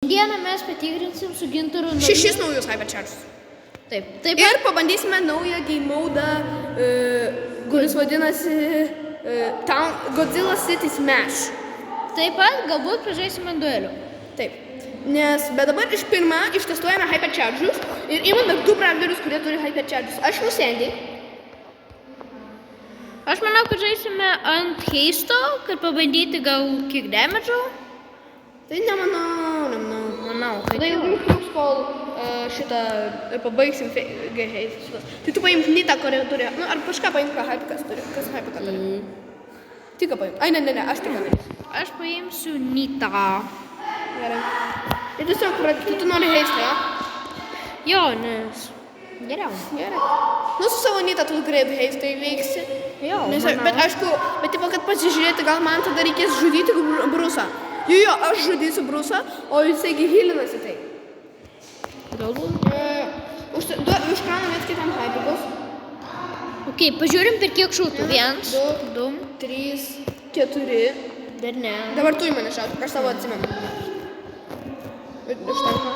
Dieną mes patikrinsim su Gintaru 6 naujus Hypercharges. Taip. Ir pabandysime naują game modą, kuris vadinasi Godzilla City Smash. Taip pat galbūt pažaisime duelių. Taip. Bet dabar ištestuojame Hypercharges ir imame 2 brawlerius, kurie turi Hypercharges. Aš Sandy. Aš manau, kad žaisime ant heisto, kad pabandyti gal kiek damage'o. Tai nemanau. Manau, kad Tada ilgai užtruks, kol šitą pabaigsim šitas. Tai tu paimk Nitą, kurį turi, ar kažką paimk, ką Hypekas turi. Kas Hypeką turi? Tiką paimk. Ai, ne, aš tiką darysiu. Aš paimsiu Nitą. Gerai. Ir tiesiog, tu nori heistą, jo? Jo, nes geriau. Gerai. Nu, su savo Nitą tu greitai heistą įveiksi. Jo, Bet aišku, tipo, kad pasižiūrėti, gal man tada reikės žudyti Brusą. Jo, aš žudysiu Brusą, o jisaigi healinasi tai. Galbūt. Užkraunam viens kitam Hypekus. Ok, pažiūrim per kiek šūtų. 1, 2, 3, 4. dar ne. Dabar tu į mane šauti, aš savo atsimenu. Užtenka.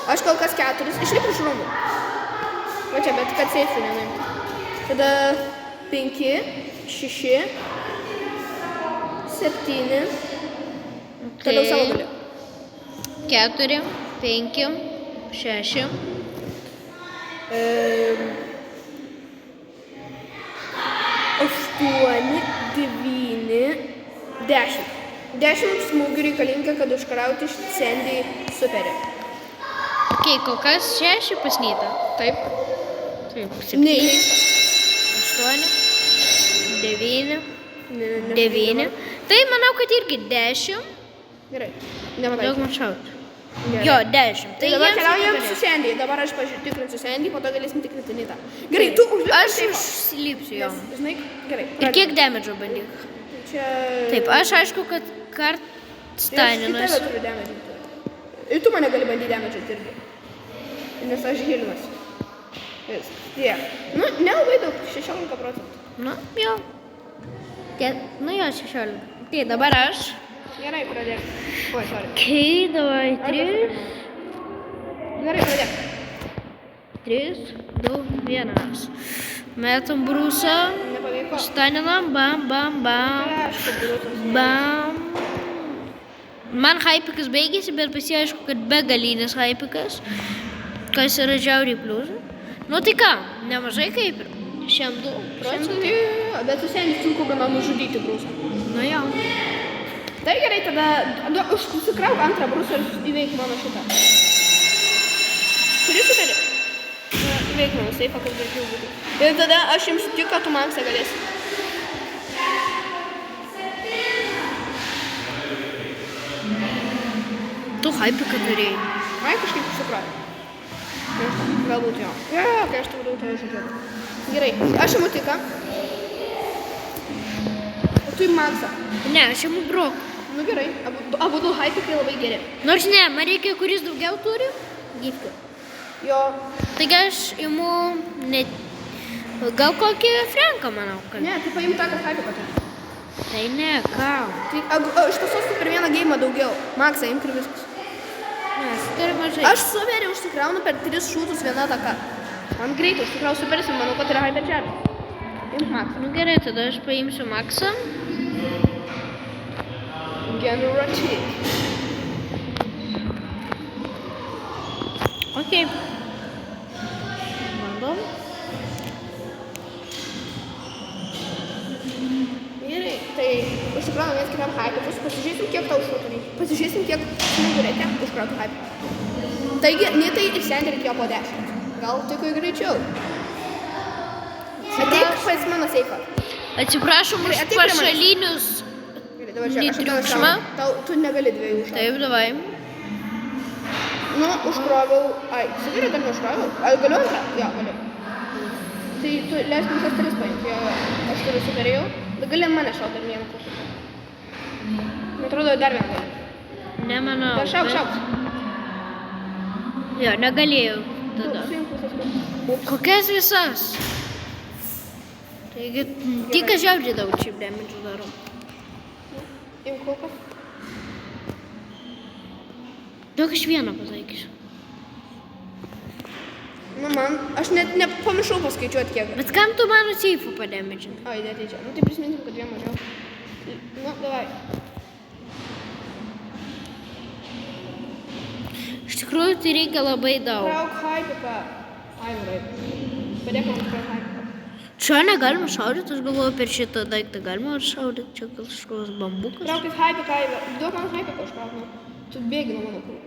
Aš kol kas 4. Išlip iš rūmų. Va čia, bet kad seifų nenuimti. Tada 5, 6, 7. Toliau savo galiu. 4, 5, 6. 8, 9, 10. 10 smūgių reikalinga, kad užkrauti Sandy superį. Ok, kol kas 6 pasnyta. Taip. Taip, 7, 8, 9, 9. Tai manau, kad irgi 10. Gerai. Nematai. Daug man šauti. Jo, 10. Tai dabar keliaujam su Sandy. Dabar aš tikrinsiu Sandy, po to galėsim tikrinti Nitą. Gerai, tu užlipsi. Aš užsilipsiu jo. Žinai, gerai. Ir kiek damage'o bandyk? Čia... Taip, aš aišku, kad kart staninuosi. Aš į tave turiu damage'inti. Ir tu mane gali bandyti damage'inti irgi. Nes aš healinuosi. Viskas. Tiek. Nu, nelabai daug. 16%. Nu, jo. Nu jo, 16. Tai dabar aš. Gerai, pradėk. Oi, sorry. Kai, davai, 3. Gerai, pradėk. 3, 2, 1. Metam Brusą. Nepavyko. Staninam, bam, bam, bam. Aišku, Brusas. Bam. Man Hypekas baigėsi, bet pasiaišku, kad begalinis Hypekas. Kas yra žiauriai pliusų. Nu tai ką, nemažai kaip ir. Šiam 2%. Bet su Sandy sunku gana nužudyti Brusą. Nu jau. Tai gerai, tada užsikrauk antrą Brusą ir įveik mano šitą. Turi superį? Įveik mano seifą, kad greičiau būtų. Ir tada aš jums tik, kad tu Maxą galėsi. Tu Hypeką turėjai. Ai, kažkaip užsikrauk. Galbūt jo. Jo, kai aš tau tave žudžiau. Gerai, aš imu tiką. O tu į Maxą. Ne, aš imu Brock. Nu gerai, abudu Hypekai labai geri. Nors ne, man reikia, kuris daugiau turi. Gifkių. Jo. Taigi aš imu net... Gal kokį Franką, manau, kad... Ne, tai paim tą, kad Hypeką turi. Tai ne, ką? Tai iš tiesiog per vieną geimą daugiau. Maxą imk ir viskas. Mes turi mažai. Aš superį užsikraunu per 3 šūtus vieną ataką. Man greitai užsikrau superis ir manau, kad yra Hypercharge. Imk Maxą. Nu gerai, tada aš paimsiu Maxą. Generative. Ok. Bandom. Gerai, tai užsikraunam viens kitam Hypekus, pasižiūrėsim, kiek tau šūtų reikia. Pasižiūrėsim, kiek smūgių reikia užkrauti Hypekus. Taigi, Nitai ir Sandy reikėjo po 10. Gal tiko greičiau. Ateik pas mano seifą. Atsiprašom už pašalinius Dabar žiūrėk, aš triukšmą. Tu negali 2 užkrauti. Taip, davai. Nu, užkroviau. Ai, superį dar neužkroviau. Ar galiu antrą? Jo, galiu. Tai tu leisk man tas 3 paimti. Jo, aš turiu superį jau. Bet gali mane šauti ar vieną kartą. Man atrodo, dar vieną gali. Nemanau. Dar šauk. Jo, negalėjau tada. Suimk visas kartas. Kokias visas? Taigi, tik aš žiauriai daug chip damage darau. Imk kokią. Duok aš vieną pasakysiu. Nu, aš net nepamiršau paskaičiuoti kiek. Bet kam tu mano seifų pademidžinti? Ai, dėti čia. Nu, tai prisiminsim, kad vien mažiau. Nu, davai. Iš tikrųjų, tai reikia labai daug. Trauk haipiką. Aivarai. Padėk man trauk haipiką. Čia negalima šaudyti, aš galvoju, per šitą daiktą galima šaudyti. Čia gal kažkoks bambukas. Traukit haipiką, Aivar. Duok man haipiką užkrauk, nu. Tu bėgi nuo mano kūrų.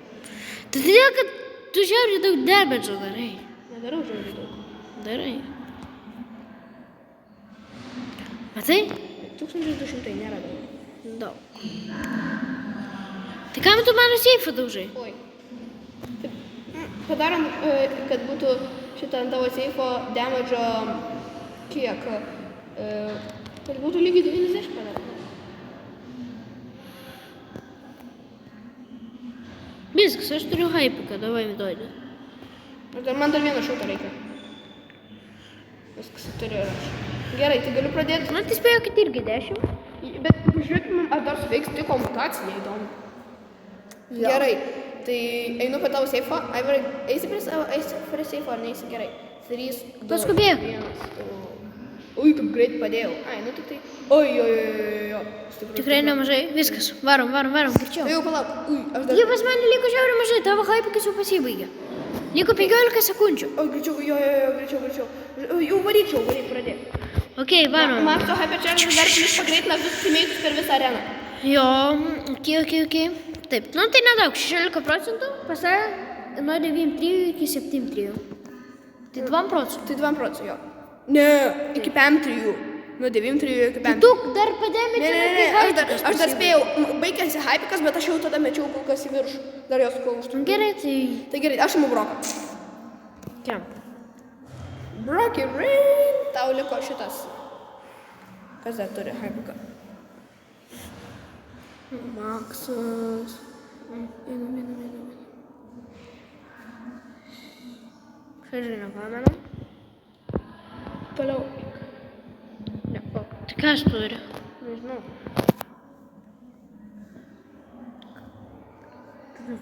Tai todėl, kad tu žiauriai daug debedžio darai. Nedarau žiauriai daug. Darai. Matai? 1200 nėra daug. Daug. Tai kam tu mano seifą daužai? Oi. Taip, padarom, kad būtų šitą ant tavo seifo damage'o kiek. Kad būtų lygiai 90 padarom. Viskas, aš turiu haipiką, davai mi duodi. Man dar vieną šautą reikia. Viskas, turiu ir aš. Gerai, tai galiu pradėti. Man tai spėjo, kad irgi 10. Bet žiūrėkime, ar dar suveiks tik komutacija įdomu. Jo. Gerai, tai einu prie tavo seifo. Aivarai, eisi prie seifo ar neisi? Gerai. 3, 2, Paskubėk. 1. Ui, kaip greit padėjau. Ai, nu tik tai. Oi. Tikrai nemažai. Viskas, varom, greičiau. Jau palauk. Ui, aš dar. Jau pas mane liko žiauriai mažai, tavo haipikas jau pasibaigė. Liko 15 sekundžių. Oi, greičiau. Jau varyk, pradėk. Okei, varom. Makso hyper challenge dar plius pagreitina visus teammates per visą areną. Jo, okei. Taip, nu tai nedaug, 16%, pasai nuo 9.3 iki 7.3. Tai 2%. Tai 2%, jo. Ne, iki 5.3. Nuo 9.3 iki 5.3. Tu dar padėmė Ne, aš dar spėjau. Baigėsi hypikas, bet aš jau tada mečiau kulkas į viršų. Dar jos kol užtrukau. Gerai, tai... Tai gerai, aš imu broką. Kiam. Brocky Rain. Tau liko šitas. Kas dar turi hypiką? Maksas. Einu. Žodžiu, nepamenu. Toliau. Ne, o. Tai ką aš turiu? Nežinau.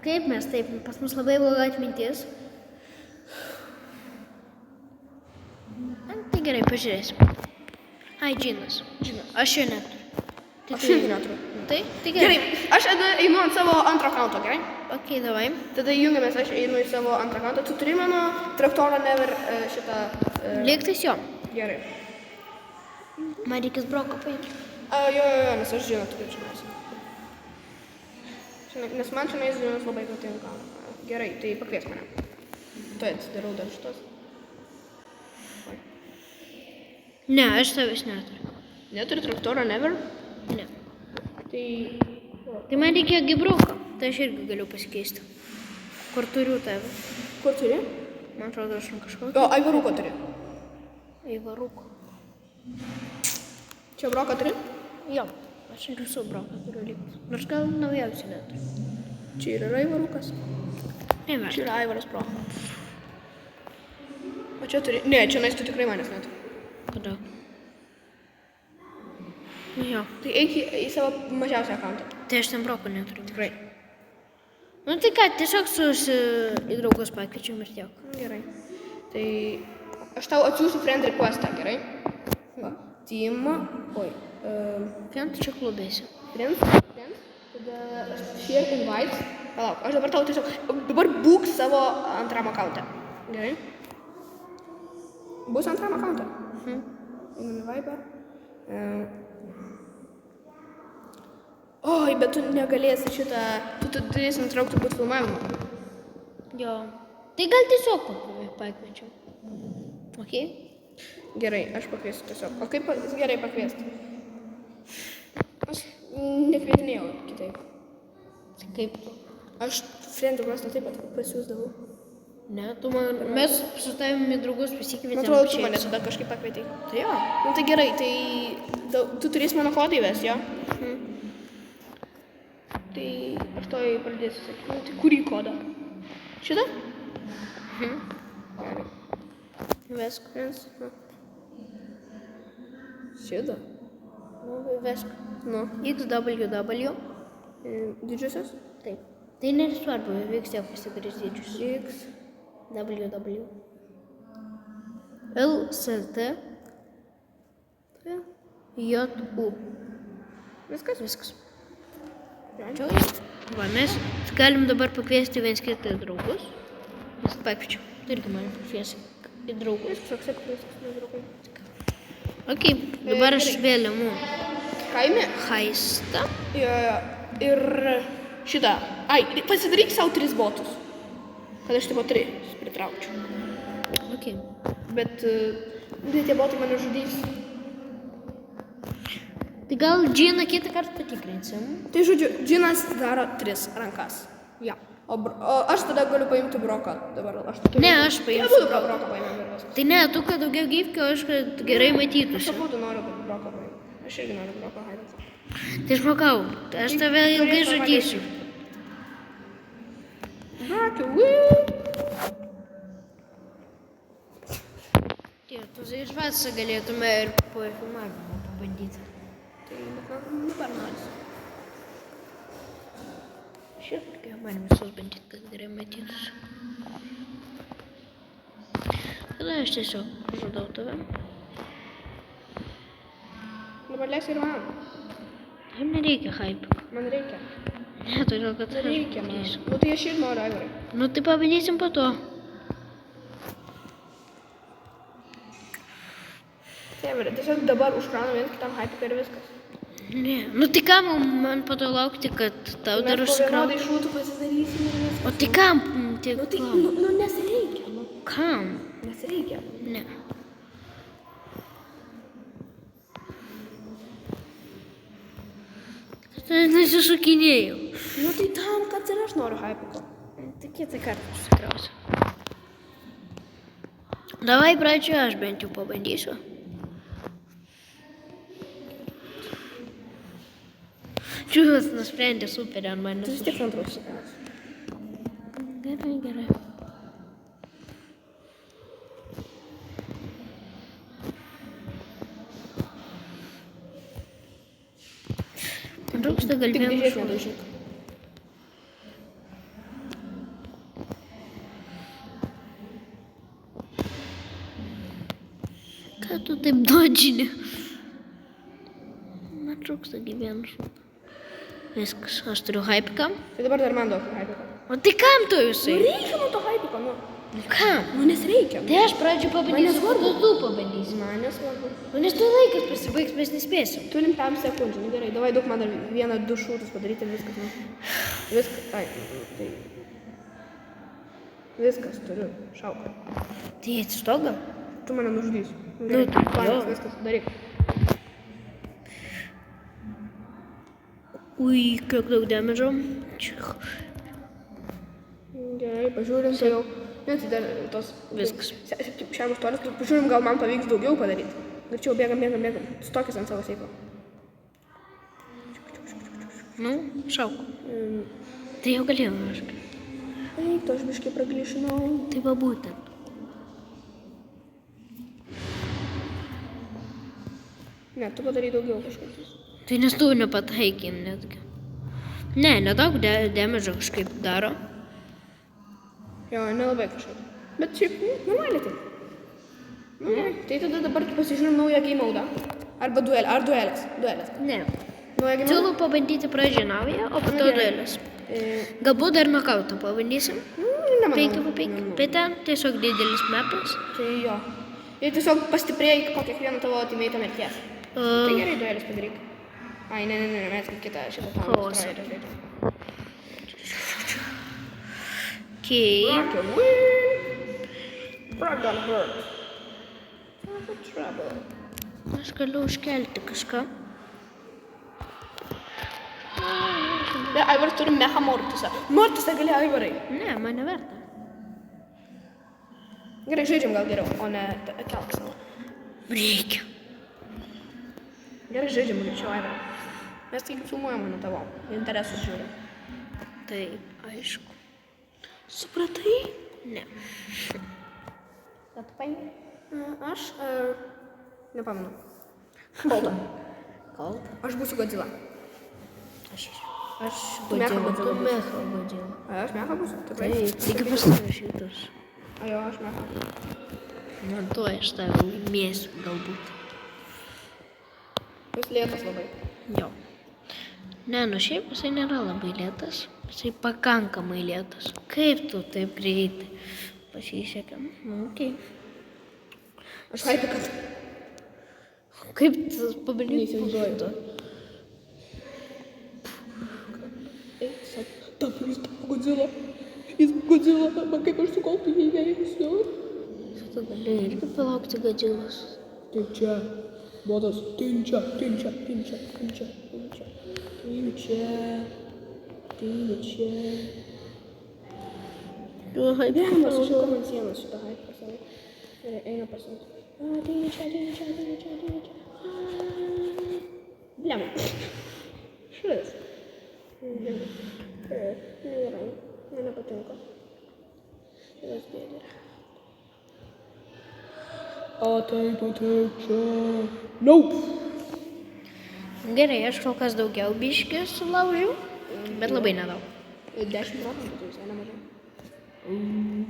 Kaip mes taip, pas mus labai bloga atmintis. Tai gerai, pažiūrėsim. Ai, džinas. Aš jo neturiu. Aš irgi neturiu. Tai gerai. Gerai, aš einu ant savo antro accounto, gerai? Okei, davai. Tada jungiamės, aš einu į savo antrą accounto. Tu turi mano traktorą never šitą... Lygtais jo. Gerai. Man reikės broko paimti. Jo, nes aš žinau, turiu čionais. Nes man čionais žinos labai patinka. Gerai, tai pakvies mane. Tuoj atsidarau dar šitos. Ne, aš savęs neturiu. Neturi traktoro never? Ne. Tai... Tai man reikėjo gibroko. Tai aš irgi galiu pasikeisti. Kur turiu tave? Kur turi? Man atrodo, aš ant kažkokio. O, aivaruko turi. Aivaruko. Čia broką turi? Jo. Aš ir visų broką turiu lygtis. Nors gal naujausiai neturiu. Čia ir yra aivarukas. Čia Neverta. yra aivaras pro. O čia turi... Ne, čionais tu tikrai manęs neturi. Kodėl? Jo. Tai eik į savo mažiausią accountą. Tai aš ten broko neturiu. Tikrai. Nu tai ką, tiesiog į draugus pakviečiam ir tiek. Gerai. Tai aš tau atsiųsiu friend requestą, gerai? Va. Team. Oi. Ten tu čia klubėsi. Friends. Tada share invites. Palauk, aš dabar tau tiesiog... Dabar būk savo antram accountą. Gerai? Bus antram accountą. Einam į Viber. Oi, bet tu negalėsi šitą... Tu turėsi nutraukti turbūt filmavimą. Jo. Tai gal tiesiog pakviečiam. Okei? Gerai, aš pakviesiu tiesiog. O kaip gerai pakviesti? Aš nekvietinėjau kitaip. Tai kaip tu? Aš friend requestą taip pat pasiūsdavau. Ne, tu man... Mes su tavimi į draugus pasikvietėm. Man atrodo, tu mane tada kažkaip pakvietei. Tai jo. Nu tai gerai, tai tu turėsi mano kodą įvesti, jo? Tai aš to pradėsiu sakyti. Nu, tai kurį kodą? Šitą? Gerai. Vesk. Šitą? Nu, vesk. Nu. XWW. Didžiosios? Taip. Tai nesvarbu, vis tiek pasidarys dydžius. X, WW. LST. JU. viskas? Viskas. Sprendžiau. Va, mes galim dabar pakviesti viens kitą draugus. Mes pakviečiam. Tu irgi man pakviesi į draugus. Viskas, viskas, nedraugai. Ok, dabar aš vėl imu Kaime. haistą. Ir šitą. Ai, pasidaryk savo 3 botus. Kad aš tipo 3 pritraukčiau. Ok. Bet tie botai mane žudys. Tai gal džiną kitą kartą patikrinsim. Tai žodžiu, džinas daro 3 rankas. Ja. O aš tada galiu paimti broką. Dabar aš tokiu. Ne, aš paimsiu Abudu broką. broką paėmėm ir viskas. Tai ne, tu kad daugiau gyvkių, aš kad gerai Aš matytųsi. abudu noriu broką paimti. Aš irgi noriu broką haidant. Tai išmokau, aš tave ilgai žudysiu. Brokiu, Tie, tu žvatsą galėtume ir po filmavimo pabandyti. Tai dabar norisi. Šiaip, kai man visus bandyti, kad gerai matytųsi. Tada aš tiesiog žudau tave. Dabar leisiu ir man. Jam nereikia hype. Man reikia. Ne, todėl kad aš Reikia man. žudysiu. Nu tai aš ir noriu, Aivarai. Nu tai pabandysim po to. Tai Aivarai, tiesiog dabar užkraunam vienas kitam hype ir viskas. Ne, nu tai kam man po to laukti, kad tau dar Mes po vienodai užsikrauti? šūtų pasidarysim ir viskas. O tai kam? Tai Nu tai, kam? nu nesireikia. Nu, Kam? nesireikia. Ne. Aš nesisukinėjau. Nu tai tam, kad ir aš noriu hypiko. Tai kitą kartą užsikrausiu. Davai pradžioje aš bent jau pabandysiu. Čiūvas nusprendė super ant Tu manęs. vis tiek antras užsikrausi. Gerai, gerai. Man trūksta Tik galvėm dėžės šūdų. nedaužyk. Ką tu taip dodžini? Man trūksta gyvėm šūdų. Viskas, aš turiu hypiką. Tai dabar dar man duok hypiko. O tai kam tu Nu visai? reikia man to hypiko, nu. Kam? Nu nes reikia. Tai aš pradžio pabandysiu, nesvarbu. tada tu pabandysi. Man nesvarbu. O nes tai laikas pasibaigs, mes nespėsim. Turim 5 sekundžių, nu gerai, davai duok man dar 1-2 šūtus padaryti ir viskas, nu. Viskas, ai, tai. Viskas turiu, šauk. Tai atsistoga? Tu mane nužudysi. Nu, tai planas, jo. viskas, daryk. Ui, kiek daug damedžo. Gerai, pažiūrim, tai jau. Ne, tai dar tos. Viskas. Šiam užtolės, tai pažiūrim, gal man pavyks daugiau padaryti. Greičiau bėgam, bėgam, bėgam. Stokis ant savo seiko. Nu, šauk. Tai jau galėjau aš. Eik, to aš biškai praglišinau. Tai va būtent. Ne, tu padarai daugiau kažkaip. Tai nes tu nepataikim netgi. Ne, nedaug damedžo kažkaip daro. Jo, nelabai kažkaip. Bet šiaip, normaliai tai. Tai tada dabar pasižiūrim naują game modą. Arba duelį, ar duelis. Duelis. Ne. Naują game modą. Siūlau pabandyti pradžią naują, o po to duelis. Galbūt dar nokauto pabandysim. Nemanau. 5x5. Bet ten tiesiog didelis mapas. Tai jo. Ir tiesiog pastiprėjai po kiekvieno tavo teammate'o mirties. Tai gerai duelis padaryk. Ai, ne, mes kitą šitą tą Chaosą. destroyer'ą žaidžiam. Okay. Rock and win! Rock gonna hurt. Have a trouble. Aš galiu užkelti kažką. Ne, Aivaras turi mecha Mortisą. Mortisą gali Aivarai. Ne, man neverta. Gerai, žaidžiam gal geriau, o ne kelk savo. Reikia. Gerai, žaidžiam greičiau Aivarai. Mes tik filmuojam nuo tavo interesus žiūrim. Taip, aišku. Supratai? Ne. Ką tu paėmė? Aš, nepamenu. Koltą. Kol. Aš būsiu Godzilla. Aš esu. Aš Tu Mecha Godzilla, tu Godzilla. Mecha Godzilla. A, aš Mecha būsiu, tikrai. Taip, taigi pasirašytas. A, jo, aš Mecha. Man to aš tave laimėsiu galbūt. Jūs lėtas labai. Jo. Ne, nu šiaip jisai nėra labai lėtas. Jisai pakankamai lėtas. Kaip tu taip greitai pasisekė? Nu, okei. Aš hype, kad... Kaip tu pabandyk Neįsivaizduoju. Jis Godzilla, man kaip aš sukaltų įveisiu. Tu gali irgi palaukti Godzillos. Tinčia, botas, tinčia. Tu hype Bėgamas, aš jau man sienas šitą hype pasavau. Ir eina pasimti. Tinčia. Blem. Šis. Gerai. Man nepatinka. Šitas dėdė. O tai patinka. Nope. Gerai, aš kol kas daugiau biškį sulaužiau, bet labai nedaug. 10 procentų, tai visai nemažai.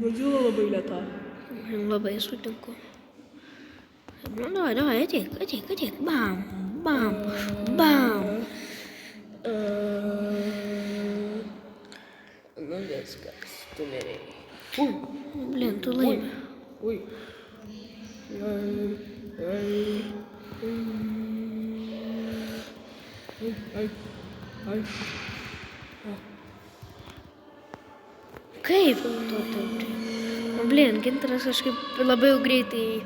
Godzilla labai lėta. Labai sutinku. Nu, davai, ateik. Bam. Nu viskas, tu mirėjai. Blin, tu laimi. Ui. Ai. Kaip tu taip greitai? Blin, Gintaras kažkaip labai greitai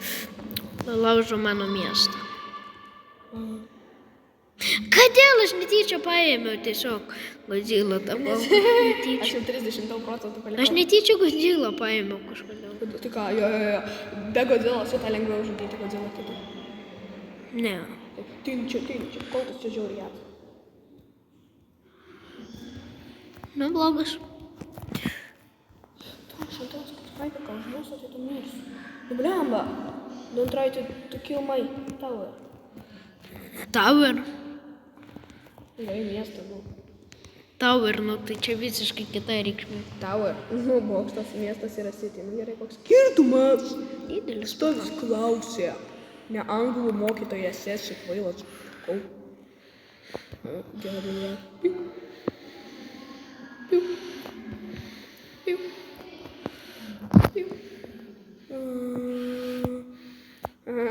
laužo mano miestą. Kodėl aš netyčia paėmiau tiesiog Godzilla tapau? Aš Netyčia. jau 30 procentų palikau. Aš netyčia Godzilla paėmiau kažkodėl. Tai ką, jo. Be Godzilla šitą lengviau žudyti Godzilla kitą. Ne. Tinčia. Koltas čia žiauriai. Nu, blogas. Šantos, kaip hype, ką užmuosiu, tai tu mirsi. Nu, blemba. Don't try to kill my tower. Tower. Gerai, miestą buvo. Tower, nu tai čia visiškai kita reikšmė. Tower. Nu, bokštas, miestas yra city. Nu, gerai, koks skirtumas. Didelis. Tas klausė. Ne anglų mokytojas esi kvailas. Kau. Gerai. Piu.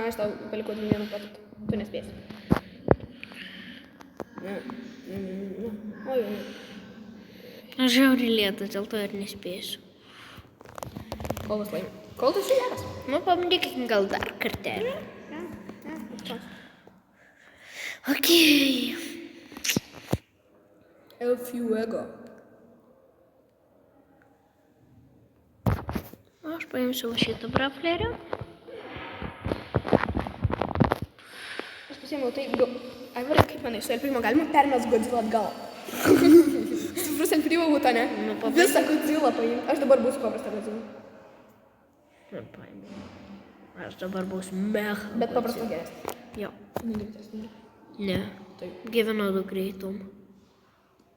Aš tau palikau 21 procentą. Tu nespėsi. Ne. Oi. Aš žiauriai lėtas, dėl to ir nespėsiu. Koltas laimi. Koltas čia geras. Nu, pabandykim gal dar kartelį. Okei. El Fuego. Aš paimsiu šitą braflerį. Aš pasiėmiau tai, Aivarai, kaip manai, su Elprimo galima permest Godzilla atgal? Stiprus Elprimo būtų, ne? Nu, pabandyk. Visą Godzilla paimti. Aš dabar būsiu paprastą Godzilla. Nu, paėmiau. Aš dabar būsiu mecha. Bet paprastą geresnį. Jo. Negreitesnį. Ne. Taip. Vienodų greitum.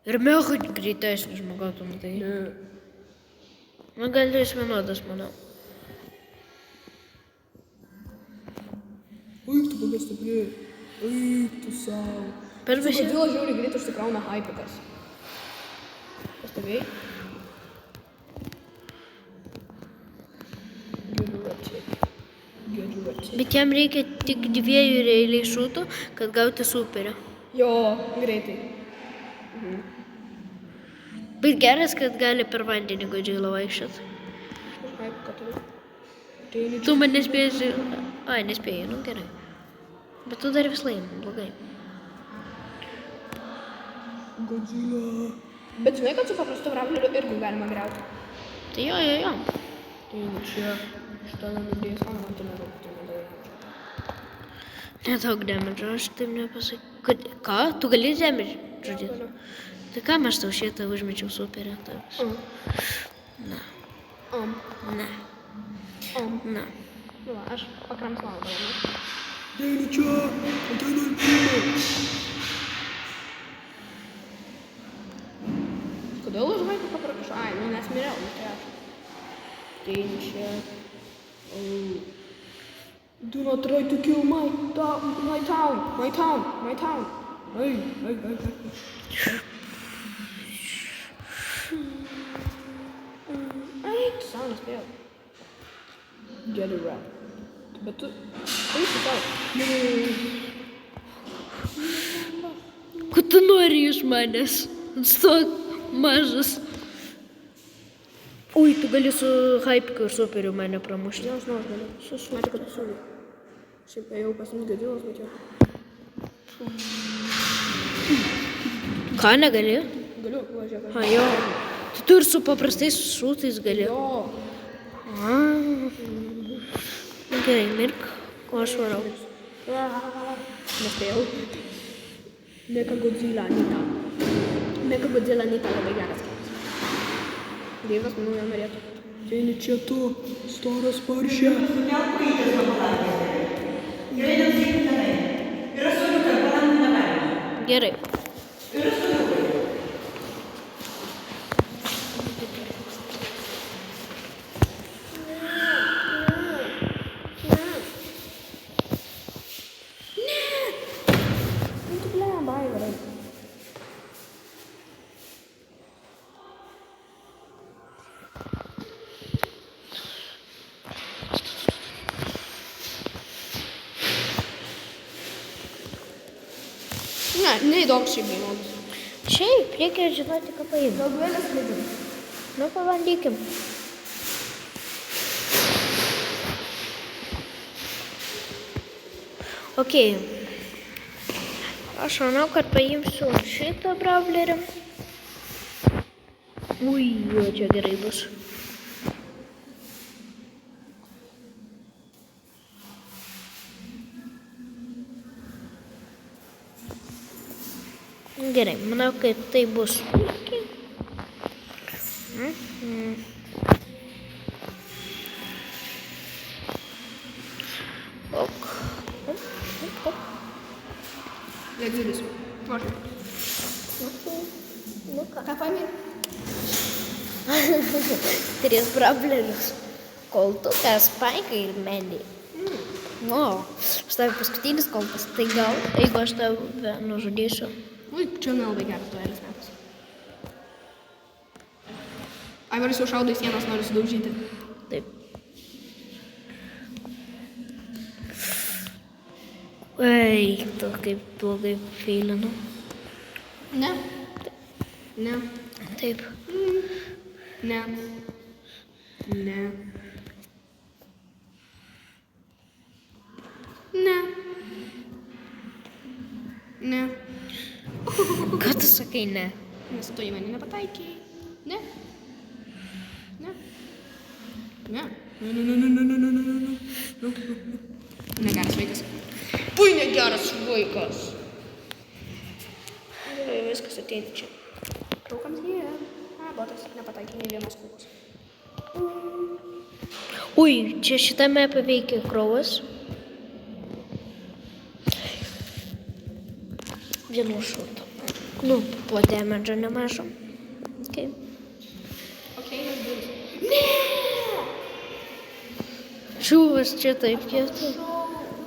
Ir mecha greitesnis žmogatum, tai. Ne. Nu, gal jis vienodas, manau. Uik, tu kokia stipri. Uik, tu savo. Per Su visi. Godzilla žiauriai greit užsikrauna hypikas. Pastebėjai? Geduočiai. Bet jam reikia tik 2 realiai šūtų, kad gauti superį. Jo, greitai. Bet geras, kad gali per vandenį Godzilla vaikščioti. Aš hypiką turiu. Tu man nespėsi. Ai, nespėjai, nu gerai. Bet tu dar vis laimi, blogai. Godzilla. Bet žinai, kad su paprastu Bravleriu irgi galima griauti. Tai jo. Tai čia šitą nenudėjus, man tu nedaug, tu nedaug. Nedaug damage, aš taip nepasakysiu. Ką? Tu gali damage žudyti? Tai kam aš tau šitą užmečiau superį? Na. Na. Na. Nu, va, aš pakramslau gal. Ateini čia, ateini ant pirmo. Kodėl už vaiką paprašau? Ai, nu nes miriau, nu tai aš. Tai čia... Do not try to kill my town. Ai. Ai, tu savo nespėjau. Get it right. Bet tu... Eik tu tau. Ko tu nori iš manęs? Stok mažas. Ui, tu gali su Hypiku ir Superiu mane pramušti. Aš galiu. Matė, kad suvi. Šiaip ėjau pasiimt gadilas, bet jau. Ką negali? Galiu, važiuok. A, jo. Tu ir su paprastais šūtais gali. Jo. A. Gerai, mirk, ko aš varau. Nespėjau. Mecha Godzilla Nita labai geras kelias. Dievas, manau, nenorėtų. Ateini čia tu, storas paršė. Gerai. Ne, neįdomu šiaip gyvūnas. Šiaip, reikia žinoti, ką paimti. Gal duelės žaidžiam? Nu, pabandykim. Okei. Aš manau, kad paimsiu šitą brawlerį. Ui, jo, čia gerai bus. Gerai, manau, kad tai bus. Ok. Dėdžiulis. Mažai. Nu ką? Ką paimė? 3 brawlerius. Koltukas, Spike ir Mandy. O, aš tave paskutinis koltas. Tai gal, jeigu aš tave nužudysiu. Ui, čia nelabai geras duelis metas. Aivaras jau šaudo į sienas, nori sudaužyti. Taip. Ei, tu kaip blogai feilinu. Ne. Ne. Taip. Ne. Ne. Ne. Ne. Ką tu sakai, ne? Nes tu į mane nepataikiai. Ne. Ne. Ne. Negeras vaikas. Ui, negeras vaikas. Gerai, viskas ateina čia. Traukams jie. Botas nepataikė nei vienos kulkos. Ui, čia šitame paveikia kraujas. Vienu šūtu. Nu, po damage nemažo. Okay. Okei, mes duris. Šūvas čia taip kietų.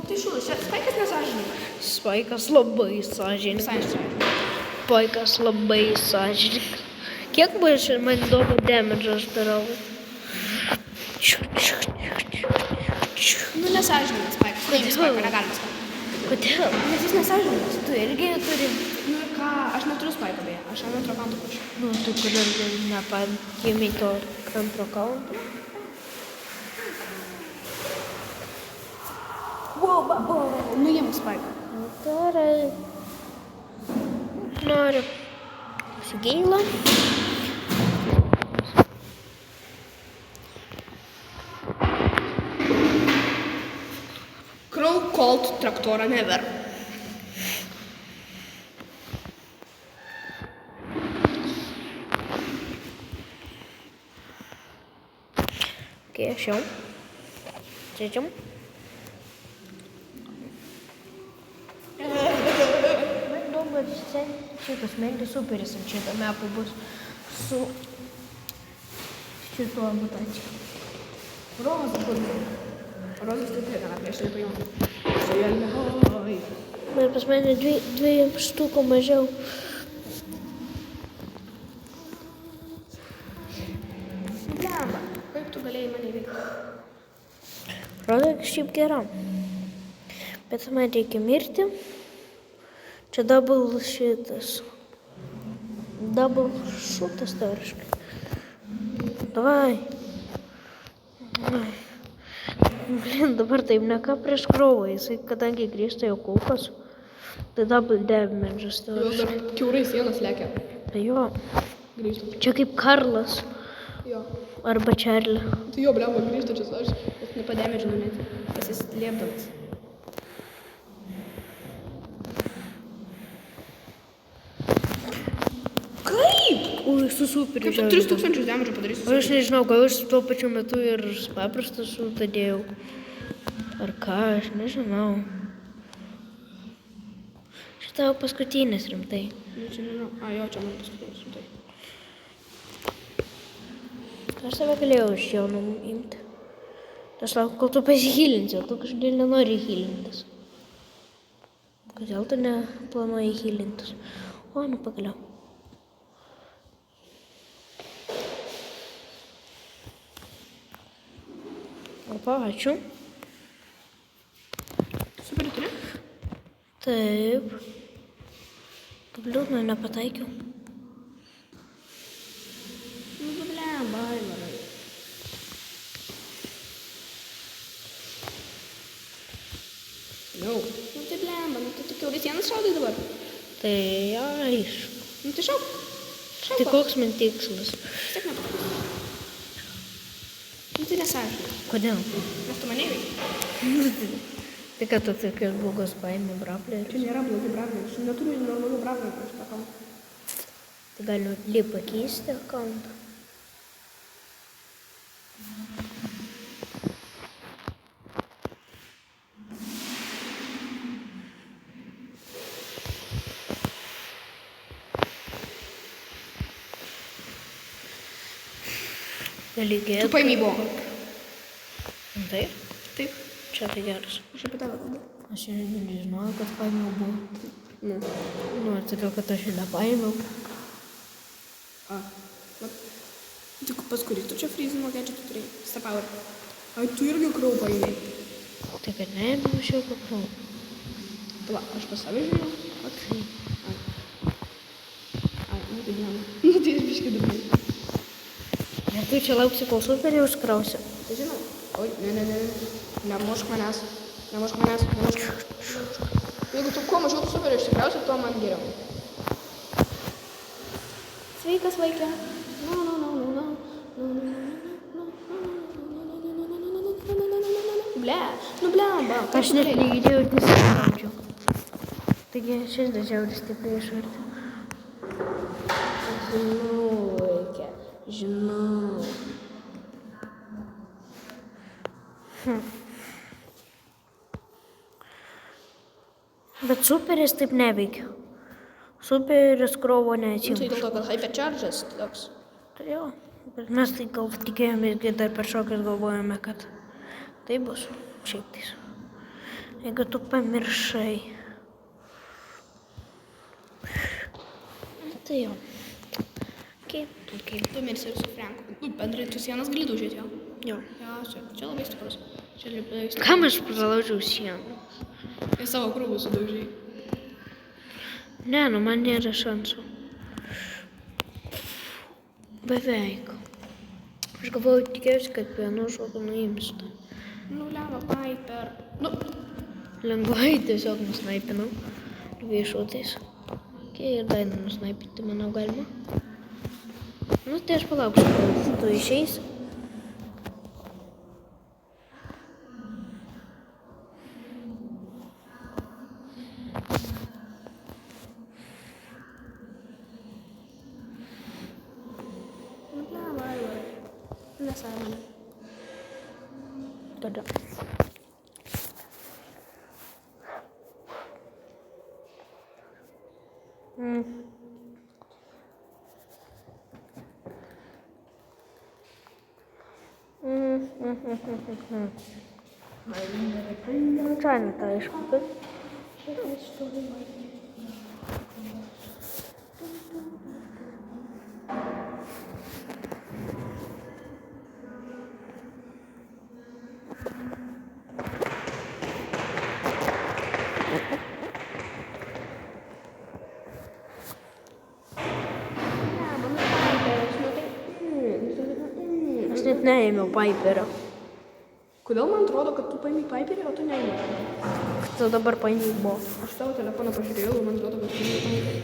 Tai šūdas, čia Spaikas nesažininkas. Spaikas labai sąžininkas. Visai nesažininkas. Spaikas labai sąžininkas. Kiek man daug damage aš darau? Nu, nesažininkas Spaikas. Laimės Spaiko negalima skambinti. Kodėl? Nes jis nesažininkas. Tu irgi turi. Nu ir ką, aš neturiu Spaiko beje. Aš ant antro kanto prašiau. Nu, tu kodėl nepaėmei to antro kaunto? Wow. Nuimk Spaiką. Nu, gerai. Noriu. Su gaila. Crow Colt traktorą never. Okay, aš jau. Žaidžiam. Man įdomu, šitas Mandy Superis ant šitą mapą bus Su šituo mutacija. Roza kodėl. Rozas taip yra, prieš tai paimam. Bet pas mane dviejų štukų mažiau. Blemba, kaip tu galėjai mane įveikti? Rodo, šiaip gera. Bet man reikia mirti. Čia double šitas. Double šutas teoriškai. Davai. Blin, dabar taip neką prieš krovą. Jisai, kadangi grįžta jau kulkos, tai double damage'as Jau teoriškai. dar kiaurai sienos lekia. Tai jo. Grįžtų. Čia kaip Karlas. Jo. Arba Čarli. Tai jo, blemba, grįžtų čia aš. Bet nepadėmėdžiu numėti. Pasislėpdamas. Kaip? Ui, su super. Kaip tu 3000 damedžio padarysi? Aš nežinau, gal aš tuo pačiu metu ir paprastą šutą dėjau. Ar ką, aš nežinau. Šitą jau paskutinis rimtai. Čia nežinau. A, jo, čia man paskutinis rimtai. Aš save galėjau iš jaunų imti. Aš laukiu, kol tu pasihilinsi, o tu kažkodėl nenori hilintis. Kodėl tu neplanuoji hilintis? O, nu pagaliau. Opa, ačiū. Super, turi? Taip. Kaip liūdna, nepataikiau. Nu, blemba, Aivarai. Jau. Nu, tai blemba, nu, tai kiaurai sienas šaudai dabar. Tai aišku. Nu, tai šauk. Tai koks man tikslas? Vis tiek nepakaks. Nu, tai nesąžininkai. Kodėl? Nes tu mane įveikti. Tai kad tu tokios blogos paėmė braplį. Čia nėra blogi braviai. Aš neturiu normalių braviai prieš tą kalbą. Tai gali pakeisti akauntą. Gali Tu gėti. paėmė buvo. Taip, Taip. čia tai geras. Aš apie tave kalbu. Aš ir nežinojau, kad paėmiau buvo. Nu. Nu, ir todėl, kad aš ir nepaėmiau. A. Vat. Tik pas kurį tu čia freezing gadgetą turėjai? Star Power. Ai, tu irgi krau paėmė. Tai kad neėmiau aš jau pakau. Tu va, aš pas save žiūrėjau. Vat. Ai, nu tai blem. Nu tai aš biškai dabar. Ir tu čia lauksi, kol superį užkrausi. Tai žinau. Oi, ne. Nemušk manęs. Nemušk manęs. Jeigu tu kuo mažiau superį išsikrausi, tuo man geriau. Sveikas, vaikė. Ble, nu blemba. Aš net negirdėjau ir nesikraudžiau. Taigi šis dažiauris stipriai išarti. Žinau, vaikė. Žinau. Bet superis taip neveikia. Superis krovo Nu, tai neatsims. dėl to, kad hypercharges toks. Tai jo, bet mes tai gal tikėjomės, kad dar per šokius galvojame, kad tai bus šiaip tais. Jeigu tu pamiršai. Tai jo. Okay. Tu mirsi ir su Franku. Nu, bendrai tu sienas gali daužyti jo. Jo. Jo, čia labai stiprus. Čia labai stiprus. Kam aš pralaužiau sieną? Ir savo krūvų sudaužai. Ne, nu man nėra šansų. Beveik. Aš galvoju, tikėjausi, kad vienu šoku nuimsiu. Nu, leva, Piper. Nu, Lengvai tiesiog nusnaipinau. Dviejų šotais. Ir dainą nusnaipinti, manau, galima. Nu, tai aš palauksiu, kol tu išeis. nu, leva, Aivarai. Nesąmonė. Tada. Džanet, aišku, bet... Aš net neėmiau Piperio. Kodėl man atrodo, kad tu paimi Piperį, o tu neimi? Tu dabar paėmė buvo. Aš tavo telefoną pažiūrėjau, man atrodo, kad tu paimi Piperį.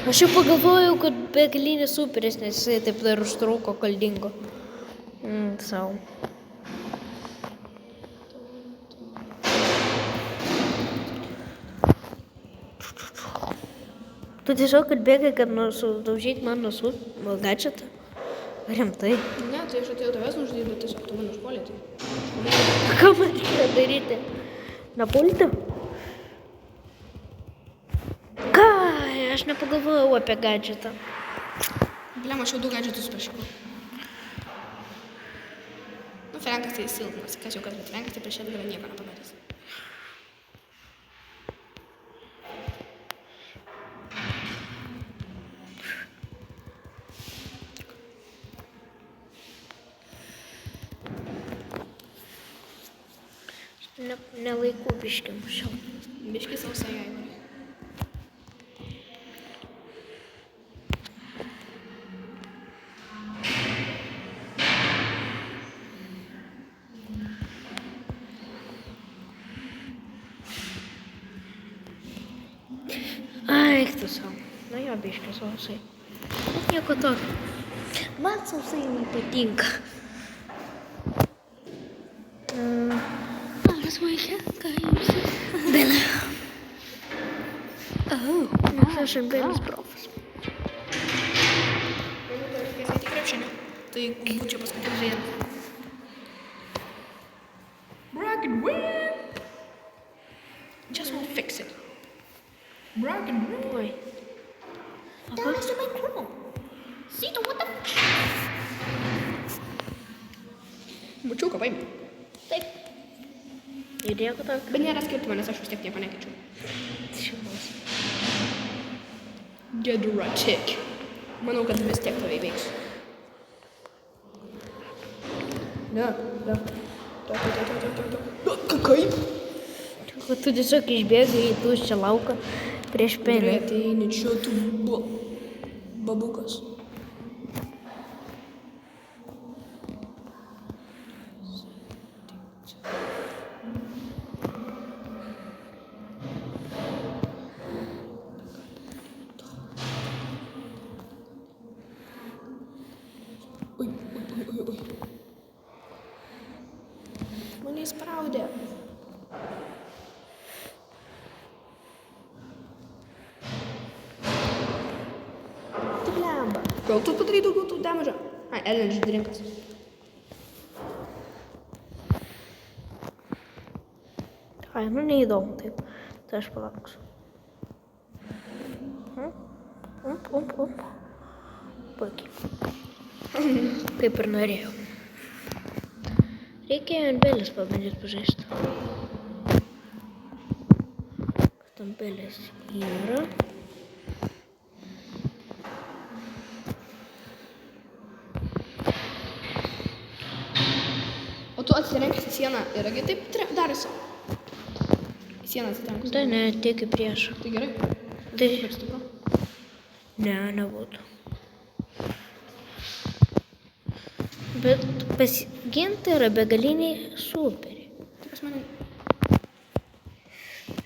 Aš jau pagalvojau, kad begalinis superis, nes jisai taip dar užtruko, kol dingo. Sau. Tu tiesiog atbėgai, kad sudaužyti mano gadžetą? Rimtai. Ne, tai aš atėjau tavęs nužudyti, bet tiesiog tu mane užpuolė. Tai. Ką man reikėjo daryti? Napulti? Ką? Aš nepagalvojau apie gadžetą. Bliam, aš jau 2 gadžetus prašykau. Nu, Frankas tai silpnas, kas jau kad, bet Frankas tai prieš Edgarą nieko nepadarys. Nelaiku biškį mušiau. Biškį sausai, Aivarai. Eik tu sau. Na jo, biškį sausai. Bet nieko tokio. Man sausai nepatinka. Labas, vaikė, ką jums? Bela. Aš ir Belis profas. Jeigu tau reikės eiti į krepšinį, tai būčiau paskutinis žaidėjas. Rocket win! Just won't fix it. Rocket win! Oi. That is my crew. See the what the... Bučiuką paimti. Taip. Ir nieko tokio. Bet nėra skirtumo, nes aš vis tiek nieko nekeičiu. Šimas. Gedratik. Manau, kad vis tiek tave įveiks. Ne. Kaip? Tu tiesiog išbėgai į tuščią lauką prieš pelę. Gerai, ateini čia tu babukas. Oi. Mane įspraudė. Tai blemba. Gal tu padarai daugiau tų damage'o? Ai, energy drinkas. Ai, nu neįdomu taip. Tai aš palauksiu. Puikiai. Kaip ir norėjau. Reikėjo ant Belis pabandyti pažaisti. Kad ant Belis yra. O tu atsirenksi sieną ir agi taip darėsi. Sieną atsitrenkus. Tai ne, tik į priešą. Tai gerai. Tai... Per stipru. Ne, nebūtų. Bet pasiginti yra begaliniai superiai. Tai pas mane...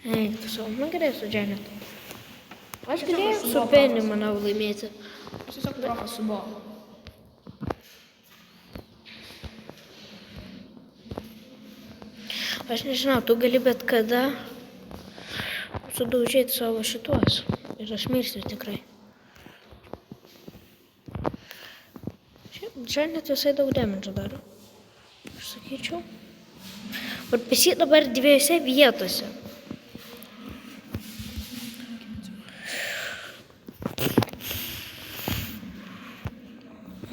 Eik, tu savo, man gerai su Janet. Aš Tiesiog galėjau aš su buvau Penny, profas. manau, laimėti. Aš tiesiog profas su buvo. Aš nežinau, tu gali bet kada sudaužyti savo šituos. Ir aš mirsiu tikrai. Janet visai daug damage daro. Aš sakyčiau. Ir pasi dabar 2 vietose.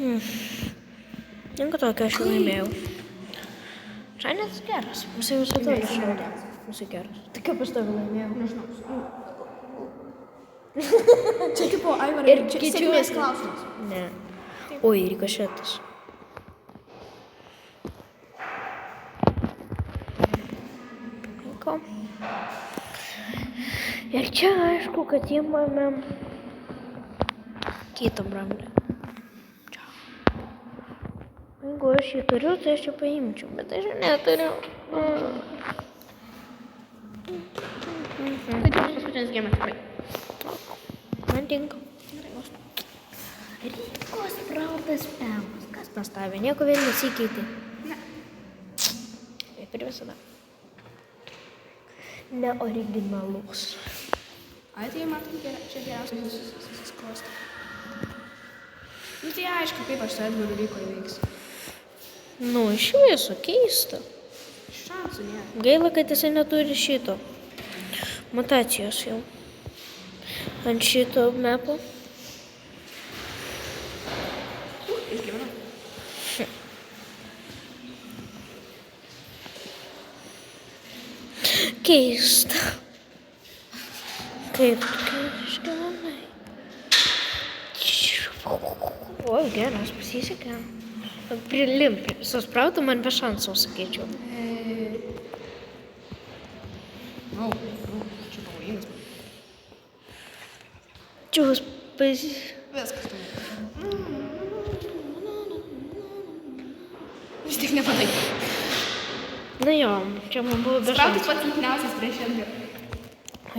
Nieko tokio aš jau laimėjau. Šiandien geras. Jisai visą turi šaudė. Jisai geras. Tai kaip aš tave laimėjau? Nežinau. Čia tipo, Aivarai, Ir čia kičiu- sėkmės klausimas. Ne. Oi, rikošetas. Ko? Ir čia aišku, kad įmame kitą bramblį. Jeigu aš jį turiu, tai aš jį paimčiau, bet aš jį neturiu. Tai čia paskutinis gėmas tikrai. Man tinka. Rykos praudas pemas. Kas pastavė? Nieko vėl nesikeitė. Ne. Kaip ir visada. Neoriginalus. Ai, tai matom, čia geriausiai susiklosti. Nu tai aišku, kaip aš su Edgaru Ryko įveiksiu. Nu, iš viso keista. Šansų nėra. Gaila, kad jisai neturi šito. Mutacijos jau. Ant šito mepo. Išgyvenau. Keista. Kaip tu išgyvenai? O, geras, pasisekė. Prilimp, susprautų man be šansų, sakyčiau. Čia pavojingas. Čiūs Viskas tu. Vis tik nepataikė. Na jo, čia man buvo be Sprautis šansų. pats silpniausias prieš Edgarą.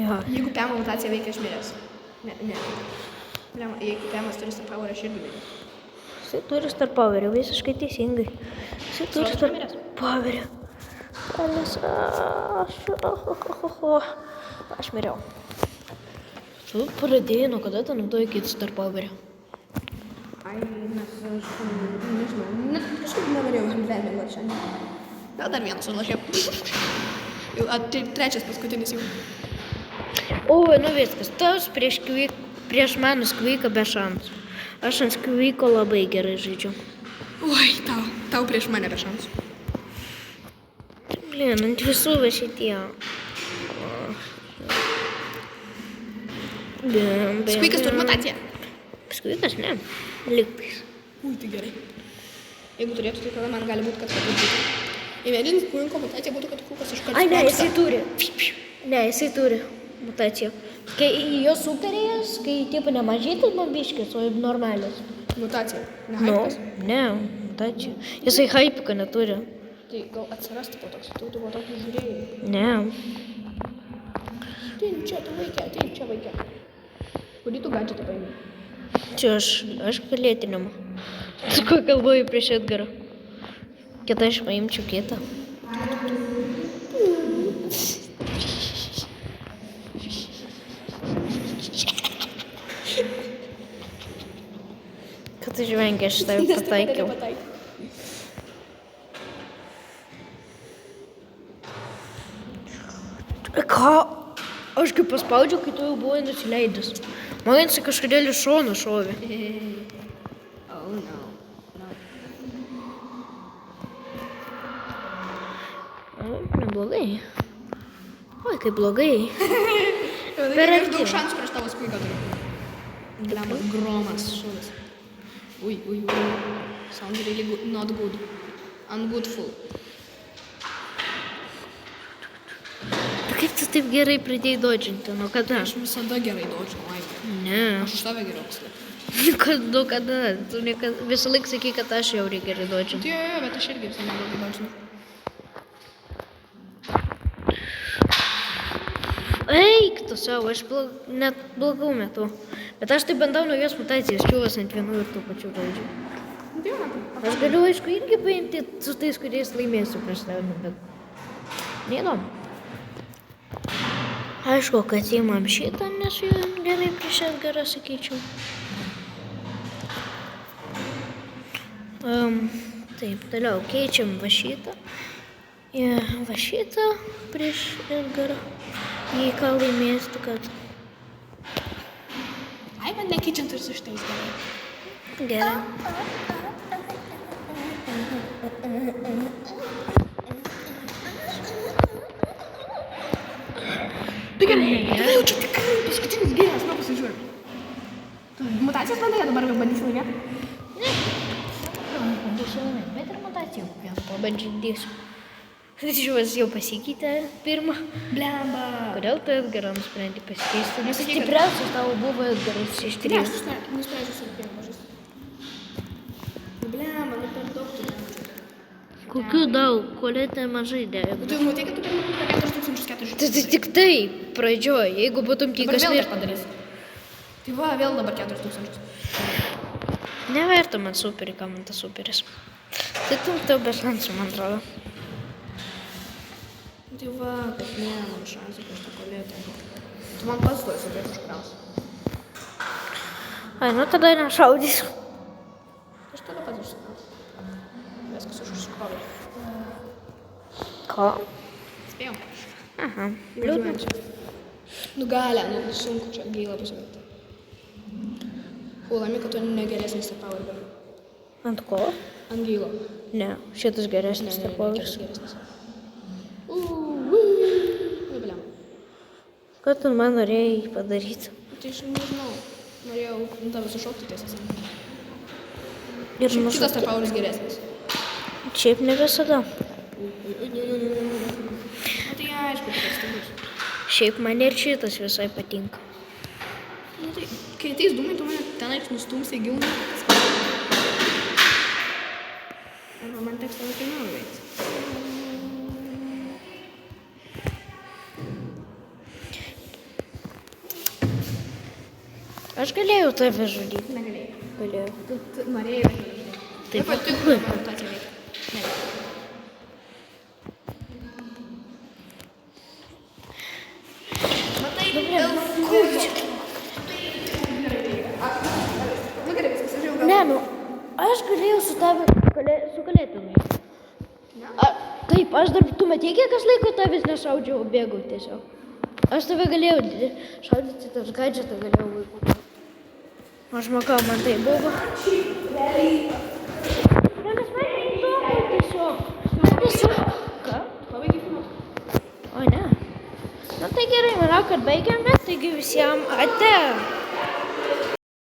Jo. Jeigu Pemo mutacija veikia, aš miręs. Ne. Jeigu Pemas turi star power, aš irgi miręs. Jisai turi star powerį, visiškai teisingai. Jisai turi star powerį. Alis, aš miriau. Tu pradėjai, nuo kada tu naudoji kitą star powerį? Ai, nes aš nežinau. Net kažkaip nenorėjau gyvenime gal šiandien. Gal dar vienas užlašiau. Jau trečias paskutinis jau. O, nu viskas, tas prieš mano skvyką be šansų. Aš ant skvyko labai gerai žaidžiu. Oi, tau prieš mane be šansų. Blin, ant visų va šitie. Skvykas turi mutaciją. Skvykas, ne. Liktais. Ui, tai gerai. Jeigu turėtų, tai tada man gali būti, kad būtų. Įmėdins kūrinko mutacija būtų, kad kūkas iš karto Ai, ne, sprogsta. jisai turi. Ne, jisai turi mutaciją. Kai jo superėjas, kai tipo nemažytas bambiškis, o normalias. Mutacija. Ne Nu, haipas. ne, mutacija. Jisai haipika neturi. Tai gal atsirasti po toks, tu buvo tokį žiūrėjai. Ne. Atein čia, tu vaikė, atein čia vaikė. Kurį tu gadžetą paėmė? Čia aš kalėtinimą. Tu ko kalboji prieš Edgarą? Kita aš paimčiau kitą. Kad tu žvengi, aš tave pataikiau. Ką? Aš kaip paspaudžiau, kai tu jau buvai nusileidęs. Man jisai kažkodėl iš šono šovė. Oh, no. O, neblogai. Oi, kaip blogai. Per daug šansų prieš tavo skvyką turiu. Blemas, gromas, šunis. Ui. Sounds really good, not good. Ungoodful. Kaip tu taip gerai pradėjai dodžinti? Nu kada? Aš visada gerai dodžinu, ai. Ne. Aš už tave geriau paslėpiu. Nu kada? Tu visą laiką sakai, kad aš jau reikia gerai dodžinti. Tai jo, bet aš irgi visą neblogai dodžinu. Eik tu savo, aš net blogau metu. Bet aš tai bandau naujas mutacijas, čiūvas ant vienų ir tų pačių žodžių. Tai jo, Aš galiu, aišku, irgi paimti su tais, kuriais laimėsiu prieš tave, bet neįdomu. Aišku, kad įmam šitą, nes jau gerai prieš Edgarą, sakyčiau. Taip, toliau keičiam va šitą. Va šitą prieš Edgarą. Jei ką laimėsiu, kad... Ai, man nekeičiant ir su šitais gerai. Gerai. Tai gerai, tada jau čia tikrai paskutinis gėjas, nu pasižiūrėk. Mutacijas bandai, dabar bandysi laimėti? Bandysiu laimėti, bet ir mutacijų vieną pabandžiu. Žiūrės jau pasikeitė pirmą. Blemba. Kodėl tu Edgarą nusprendė pasikeisti? Nes Nesakyk, kad- stipriausias tavo buvo Edgaras iš Ne, trijų. aš nusprendžiu su pirmą žaisti. Blemba, nu per daug tu nematau. Kokių daug, kolėtė mažai dėjo. Tu jau matai, kad tu pirmą kartą 4400. Tai tik tai pradžioj, jeigu būtum Dabar tikas vėl ir... taip padarys. Tai va, vėl dabar 4000. Neverta man superį, ką man tas superis. Tai tu tau be šansų, man atrodo. Tai va, kad ne, man šansų prieš tą kolėtą. Tu man pats tuoj super užkraus. Ai, nu tada nešaudysiu. Aš tada pats užsikraus. Viskas aš užsikroviau. Ko? Spėjau. Aha, liūdna. Nu galia, nu sunku čia gaila pasakyti. Laimi, kad tu negeresnis ir power. Ant ko? Ant gailo. Ne, šitas geresnis Ne, tapovis. geresnis. Nubliam. Ką tu man norėjai padaryti? Tai aš nežinau. Norėjau tave sušokti tiesą sakant. Ir Šitas nušokti. tapauris geresnis. Šiaip ne visada. O tai aišku, kad tas stiprus. Šiaip man ir šitas visai patinka. Nu tai, kai ateis dūmai, tu mane tenais nustumsi į gyvūną. Arba man teks tavo kaimą veikti. Aš galėjau tave žudyti. Negalėjai. Galėjau. Tu norėjai, bet nežinai. Taip. Taip pat tik man mutacija veikia. Neveikia. Matai, nu gerai, viskas, aš jau gal. Ne, nu, aš galėjau su tave su galėtumai. Taip, aš dar, tu matei, kiek aš laiko tavęs nešaudžiau, bėgau tiesiog. Aš tave galėjau šaudyti, tas gadžetą galėjau vaikų. Aš makau, man tai buvo. Ne, nes man įdomu tiesiog. Tiesiog. Ką? Pabaigai filmuoti. O ne. Na tai gerai, manau, kad baigiame, taigi visiems ate.